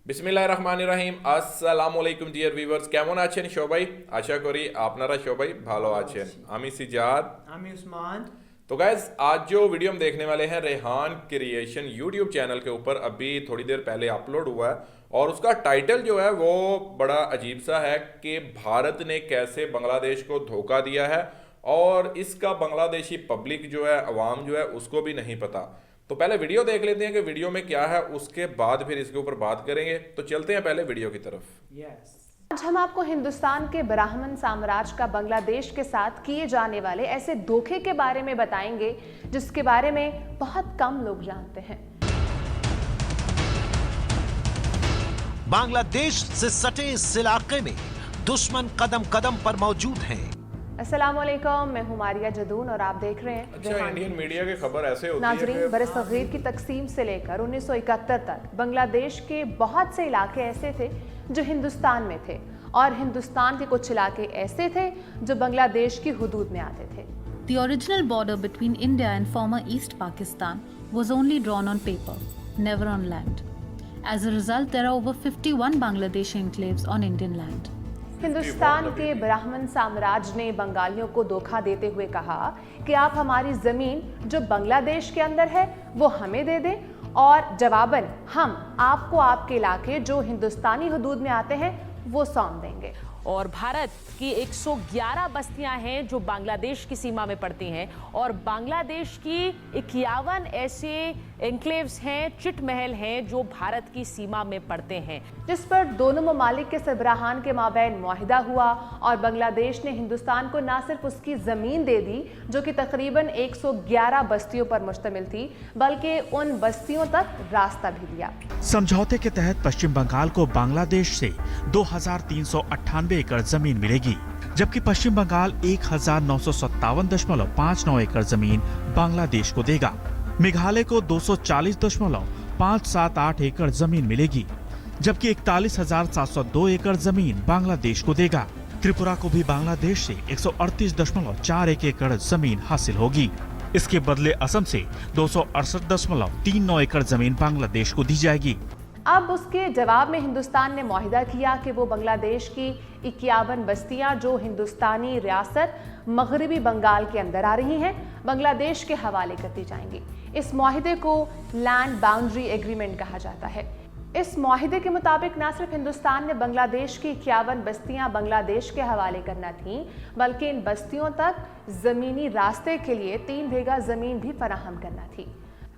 বিসমিল্লাহিররহমানিররহিম। আসসালামু আলাইকুম dear viewers, কেমন আছেন সবাই? আশা করি আপনারা সবাই ভালো আছেন। আমি সিজাদ। আমি उस्मान। तो गैस आज जो वीडियो हम देखने वाले हैं रेहान क्रिएशन यूट्यूब चैनल के ऊपर अभी थोड़ी देर पहले अपलोड हुआ है और उसका टाइटल जो है वो बड़ा अजीब सा है कि भारत ने कैसे बांग्लादेश को धोखा दिया है और इसका बांग्लादेशी पब्लिक जो है अवाम जो है उसको भी नहीं पता। तो पहले वीडियो देख लेते हैं कि वीडियो में क्या है, उसके बाद फिर इसके ऊपर बात करेंगे। तो चलते हैं पहले वीडियो की तरफ। यस आज हम आपको हिंदुस्तान के ब्राह्मण साम्राज्य का बांग्लादेश के साथ किए जाने वाले ऐसे धोखे के बारे में बताएंगे जिसके बारे में बहुत कम लोग जानते हैं। बांग्लादेश से सटे इस इलाके में दुश्मन कदम कदम पर मौजूद हैं। अस्सलाम वालेकुम, मैं हूं मारिया जदून और आप देख रहे हैं अच्छा, इंडियन मीडिया की खबर ऐसे होती है नाजरीन, कि बरसगीर की तकसीम से लेकर 1971 तक बांग्लादेश के बहुत से इलाके ऐसे थे जो हिंदुस्तान में थे और हिंदुस्तान के कुछ इलाके ऐसे थे जो बांग्लादेश की हुदूद में आते थे। The original border between India and former East Pakistan was only drawn on paper, never on land. As a result, there are over 51 Bangladeshi enclaves on Indian land. Hindustan के ब्राह्मण साम्राज्य ने बंगालियों को धोखा देते हुए कहा कि आप हमारी जमीन जो बांग्लादेश के अंदर है वो हमें दे दें और जवाबन हम आपको आपके इलाके जो हिंदुस्तानी हदूद में आते हैं वो सौंप देंगे। और भारत की 111 बस्तियां हैं जो बांग्लादेश की सीमा में पड़ती हैं और बांग्लादेश की 51 ऐसे एन्क्लेव्स हैं, चिट महल हैं जो भारत की सीमा में पड़ते हैं, जिस पर दोनों ममालिक के सरबराहान के माबैन मुआहिदा हुआ और बांग्लादेश ने हिंदुस्तान को न सिर्फ उसकी ज़मीन दे दी जो कि तकरीबन 111 बस्तियों पर मुश्तमिल थी, बल्कि उन बस्तियों तक रास्ता भी दिया। समझौते के तहत पश्चिम बंगाल को बांग्लादेश से 2398 एकड़ जमीन मिलेगी, जबकि पश्चिम बंगाल 1957.59 एकड़ जमीन बांग्लादेश को देगा। मेघालय को 240.578 एकड़ जमीन मिलेगी, जबकि 41,702 एकड़ जमीन बांग्लादेश को देगा। त्रिपुरा को भी बांग्लादेश से 138.41 एकड़ जमीन हासिल होगी। इसके बदले असम से 268.39 एकड़ जमीन बांग्लादेश को दी जाएगी। अब उसके जवाब में हिंदुस्तान ने मुआहिदा किया कि वो बांग्लादेश की 51 बस्तियां जो हिंदुस्तानी रियासत मगरबी बंगाल के अंदर आ रही हैं बांग्लादेश के हवाले कर दी जाएंगी। इस मुआहिदे को लैंड बाउंड्री एग्रीमेंट कहा जाता है। इस मुआहिदे के मुताबिक न सिर्फ हिंदुस्तान ने बांग्लादेश की 51 बस्तियां बांग्लादेश के हवाले करना थीं, बल्कि इन बस्तियों तक ज़मीनी रास्ते के लिए 3 बीघा ज़मीन भी फराहम करना थी।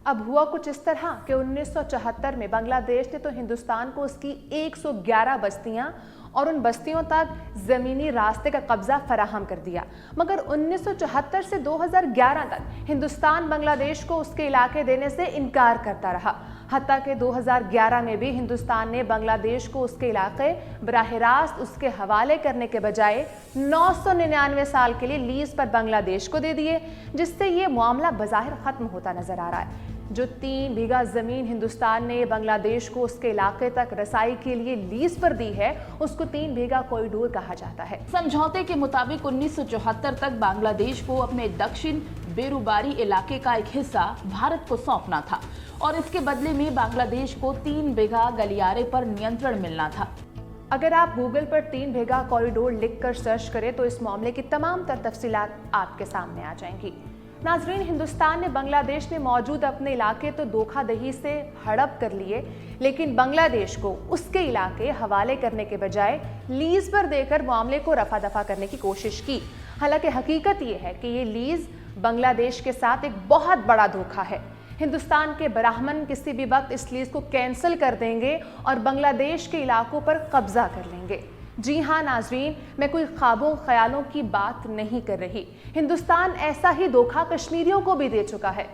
अब हुआ कुछ इस तरह कि 1974 में बांग्लादेश ने तो हिंदुस्तान को उसकी 111 बस्तियां और उन बस्तियों तक ज़मीनी रास्ते का कब्जा फराहम कर दिया, मगर 1974 से 2011 तक हिंदुस्तान बांग्लादेश को उसके इलाके देने से इनकार करता रहा। हत्ता कि 2011 में भी हिंदुस्तान ने बांग्लादेश को उसके इलाके बराह रास्त उसके हवाले करने के बजाय 999 साल के लिए लीज पर बांग्लादेश को दे दिए, जिससे ये मामला बज़ाहिर ख़त्म होता नजर आ रहा है। जो 3 बीघा जमीन हिंदुस्तान ने बांग्लादेश को उसके इलाके तक रसाई के लिए लीज पर दी है, उसको 3 बीघा कॉरिडोर कहा जाता है। समझौते के मुताबिक 1974 तक बांग्लादेश को अपने दक्षिण बेरुबारी इलाके का एक हिस्सा भारत को सौंपना था और इसके बदले में बांग्लादेश को 3 बीघा गलियारे पर नियंत्रण मिलना था। अगर आप गूगल पर 3 बीघा कॉरिडोर लिखकर सर्च करें तो इस मामले की तमाम तर तफसीलात आपके सामने आ जाएंगी। नाजरीन, हिंदुस्तान ने बांग्लादेश में मौजूद अपने इलाके तो धोखाधड़ी से हड़प कर लिए, लेकिन बांग्लादेश को उसके इलाके हवाले करने के बजाय लीज पर देकर मामले को रफा दफा करने की कोशिश की। हालांकि हकीकत ये है कि ये लीज बांग्लादेश के साथ एक बहुत बड़ा धोखा है। हिंदुस्तान के ब्राह्मण किसी भी वक्त इस लीज को कैंसिल कर देंगे और बांग्लादेश के इलाकों पर कब्जा कर लेंगे। जी हाँ नाजरीन, मैं कोई ख्वाबों ख्यालों की बात नहीं कर रही। हिंदुस्तान ऐसा ही धोखा कश्मीरियों को भी दे चुका है।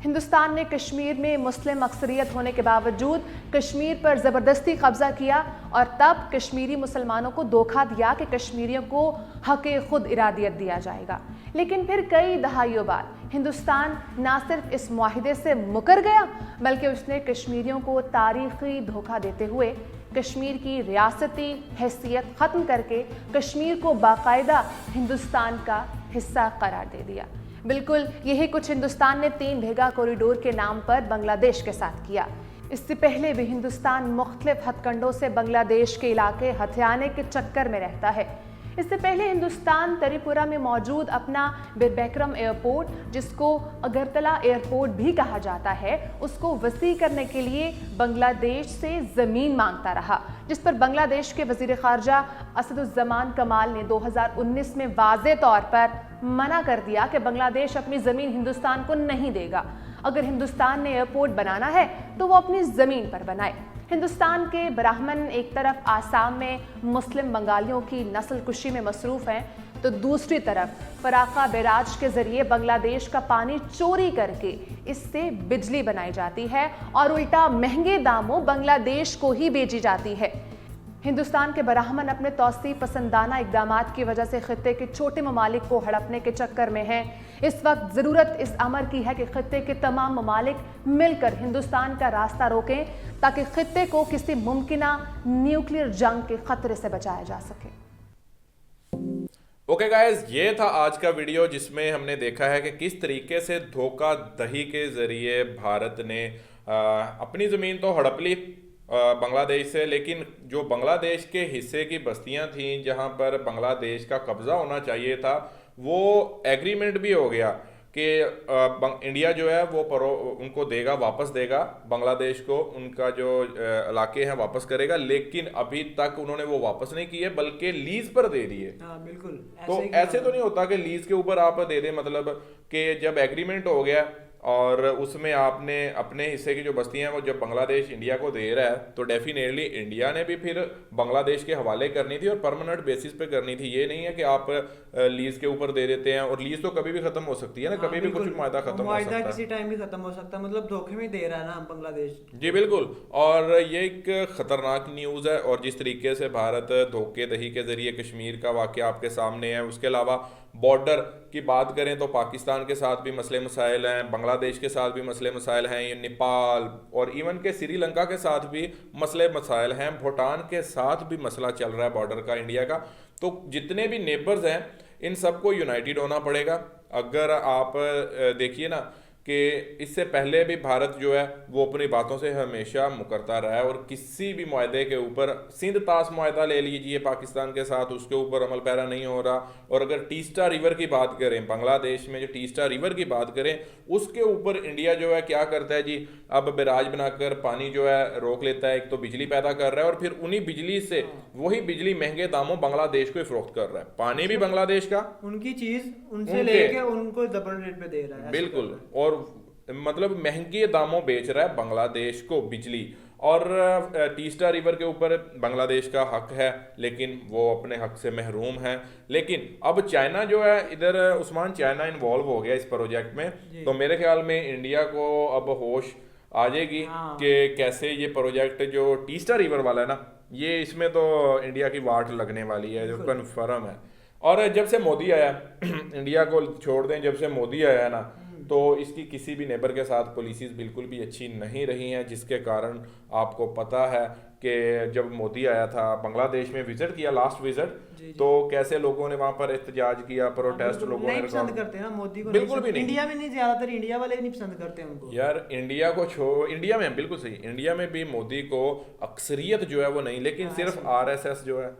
हिंदुस्तान ने कश्मीर में मुस्लिम अक्सरियत होने के बावजूद कश्मीर पर ज़बरदस्ती कब्जा किया और तब कश्मीरी मुसलमानों को धोखा दिया कि कश्मीरियों को हक़ खुद इरादियत दिया जाएगा। लेकिन फिर कई दहाइयों बाद हिंदुस्तान न सिर्फ इस मुआहिदे से मुकर गया, बल्कि उसने कश्मीरियों को तारीख़ी धोखा देते हुए कश्मीर की रियासती हैसियत ख़त्म करके कश्मीर को बाकायदा हिंदुस्तान का हिस्सा करार दे दिया। बिल्कुल यही कुछ हिंदुस्तान ने 3 बीघा कॉरिडोर के नाम पर बांग्लादेश के साथ किया। इससे पहले भी हिंदुस्तान मुख्तलिफ हथकंडों से बांग्लादेश के इलाके हथियाने के चक्कर में रहता है। इससे पहले हिंदुस्तान त्रिपुरा में मौजूद अपना बिरबैकरम एयरपोर्ट, जिसको अगरतला एयरपोर्ट भी कहा जाता है, उसको वसी करने के लिए बांग्लादेश से ज़मीन मांगता रहा, जिस पर बांग्लादेश के वज़ीर ख़ारजा असदुज़्ज़मान कमाल ने 2019 में वाज़े तौर पर मना कर दिया कि बांग्लादेश अपनी ज़मीन हिंदुस्तान को नहीं देगा। अगर हिंदुस्तान ने एयरपोर्ट बनाना है तो वो अपनी ज़मीन पर बनाए। हिंदुस्तान के ब्राह्मण एक तरफ आसाम में मुस्लिम बंगालियों की नस्ल कुशी में मसरूफ़ हैं, तो दूसरी तरफ फराक्का बैराज के जरिए बांग्लादेश का पानी चोरी करके इससे बिजली बनाई जाती है और उल्टा महंगे दामों बांग्लादेश को ही बेची जाती है। हिंदुस्तान के ब्राह्मण अपने तौसी पसंदाना इक़दामात की वजह से खित्ते के छोटे ममालिक को हड़पने के चक्कर में हैं। इस वक्त ज़रूरत इस अमर की है कि खित्ते के तमाम ममालिक मिलकर हिंदुस्तान का रास्ता रोकें, ताकि खित्ते को किसी मुमकिना न्यूक्लियर जंग के खतरे से बचाया जा सके। ओके गाइस, ये था आज का वीडियो जिसमें हमने देखा है कि किस तरीके से धोखाधड़ी के ज़रिए भारत ने अपनी ज़मीन तो हड़प ली बांग्लादेश से, लेकिन जो बांग्लादेश के हिस्से की बस्तियां थीं जहां पर बांग्लादेश का कब्जा होना चाहिए था, वो एग्रीमेंट भी हो गया कि इंडिया जो है वो उनको देगा, वापस देगा बांग्लादेश को, उनका जो इलाके हैं वापस करेगा, लेकिन अभी तक उन्होंने वो वापस नहीं किए बल्कि लीज पर दे दिए। हाँ बिल्कुल। तो ऐसे तो नहीं होता कि लीज के ऊपर आप दे दें, मतलब कि जब एग्रीमेंट हो गया और उसमें आपने अपने हिस्से की जो बस्तियां हैं वो जब बांग्लादेश इंडिया को दे रहा है, तो डेफिनेटली इंडिया ने भी फिर बांग्लादेश के हवाले करनी थी और परमानेंट बेसिस पे करनी थी। ये नहीं है कि आप लीज के ऊपर दे देते हैं, और लीज तो कभी भी खत्म हो सकती है ना, कभी भी कुछ मायदा खत्म हो सकता है, किसी टाइम भी खत्म हो सकता है, मतलब धोखे में दे रहा है ना बांग्लादेश। जी बिल्कुल, और ये एक खतरनाक न्यूज़ है। और जिस तरीके से भारत धोखेदही के जरिए कश्मीर का वाक़या आपके सामने है, उसके अलावा बॉर्डर की बात करें तो पाकिस्तान के साथ भी मसले मसाइल हैं, बांग्लादेश के साथ भी मसले मसाइल हैं, ये नेपाल और इवन के श्रीलंका के साथ भी मसले मसाइल हैं, भूटान के साथ भी मसला चल रहा है बॉर्डर का इंडिया का। तो जितने भी नेबर्स हैं इन सबको यूनाइटेड होना पड़ेगा। अगर आप देखिए ना कि इससे पहले भी भारत जो है वो अपनी बातों से हमेशा मुकरता रहा है, और किसी भी मुआहदे के ऊपर, सिंध तास मुआहदा ले लीजिए पाकिस्तान के साथ, उसके ऊपर अमल पैरा नहीं हो रहा। और अगर टीस्टा रिवर की बात करें, बांग्लादेश में जो टीस्टा रिवर की बात करें, उसके ऊपर इंडिया जो है क्या करता है जी, अब बैराज बनाकर पानी जो है रोक लेता है, एक तो बिजली पैदा कर रहा है और फिर उन्हीं बिजली से वही बिजली महंगे दामों बांग्लादेश को फरोख्त कर रहा है। पानी भी बांग्लादेश का, उनकी चीज उनसे लेके उनको डबल रेट पे दे रहा है। बिल्कुल, और मतलब महंगे दामों बेच रहा है बांग्लादेश को बिजली। और टीस्टा रिवर के ऊपर बांग्लादेश का हक है, लेकिन वो अपने हक से महरूम है। लेकिन अब चाइना जो है इधर, उस्मान, चाइना इन्वॉल्व हो गया इस प्रोजेक्ट में, तो मेरे ख्याल में इंडिया को अब होश आ जाएगी कि कैसे ये प्रोजेक्ट जो टीस्टा रिवर वाला है ना, ये इसमें तो इंडिया की वाट लगने वाली है, जो कन्फर्म है। और जब से मोदी आया इंडिया को छोड़ दें, जब से मोदी आया है ना, तो इसकी किसी भी नेबर के साथ पॉलिसीज बिल्कुल भी अच्छी नहीं रही हैं, जिसके कारण आपको पता है कि जब मोदी आया था बांग्लादेश में विजिट किया, लास्ट विजिट, तो कैसे लोगों ने वहां पर एहतजाज किया, प्रोटेस्ट लोगों ने पसंद करते हैं ना मोदी को, बिल्कुल भी नहीं। इंडिया में नहीं, ज्यादातर इंडिया वाले नहीं पसंद करते हैं उनको यार। इंडिया को इंडिया में बिल्कुल सही, इंडिया में भी मोदी को अक्सरियत जो है वो नहीं, लेकिन सिर्फ आरएसएस जो है,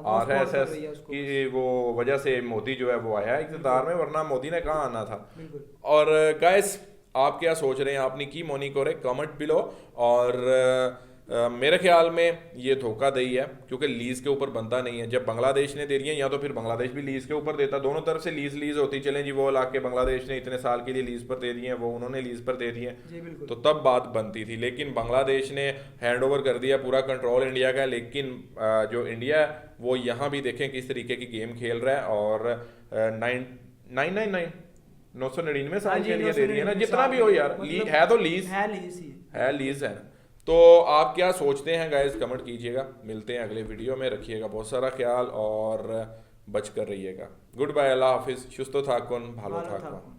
आरएसएस की वो वजह से मोदी जो है वो आया इक़्तिदार में, वरना मोदी ने कहाँ आना था। और गाइस, आप क्या सोच रहे हैं? आपने की मोनी को कमेंट बिलो। और मेरे ख्याल में ये धोखाधड़ी है, क्योंकि लीज के ऊपर बनता नहीं है। जब बांग्लादेश ने दे रही है, या तो फिर बांग्लादेश भी लीज के ऊपर देता, दोनों तरफ से लीज होती चले जी, वो इलाके बांग्लादेश ने इतने साल के लिए लीज पर दे दिए हैं, वो उन्होंने लीज पर दे दिए, तो तब बात बनती थी। लेकिन बांग्लादेश ने हैंड ओवर कर दिया पूरा कंट्रोल इंडिया का। लेकिन जो इंडिया है वो यहाँ भी देखें किस तरीके की गेम खेल रहा है, और 999 साल के लिए दे रही है ना, जितना भी हो यार, है तो लीज है। तो आप क्या सोचते हैं गाइस, कमेंट कीजिएगा। मिलते हैं अगले वीडियो में, रखिएगा बहुत सारा ख्याल और बच कर रहिएगा। गुड बाय, अल्लाह हाफिज, सुस्तो थाकुन, भालो थाकुन।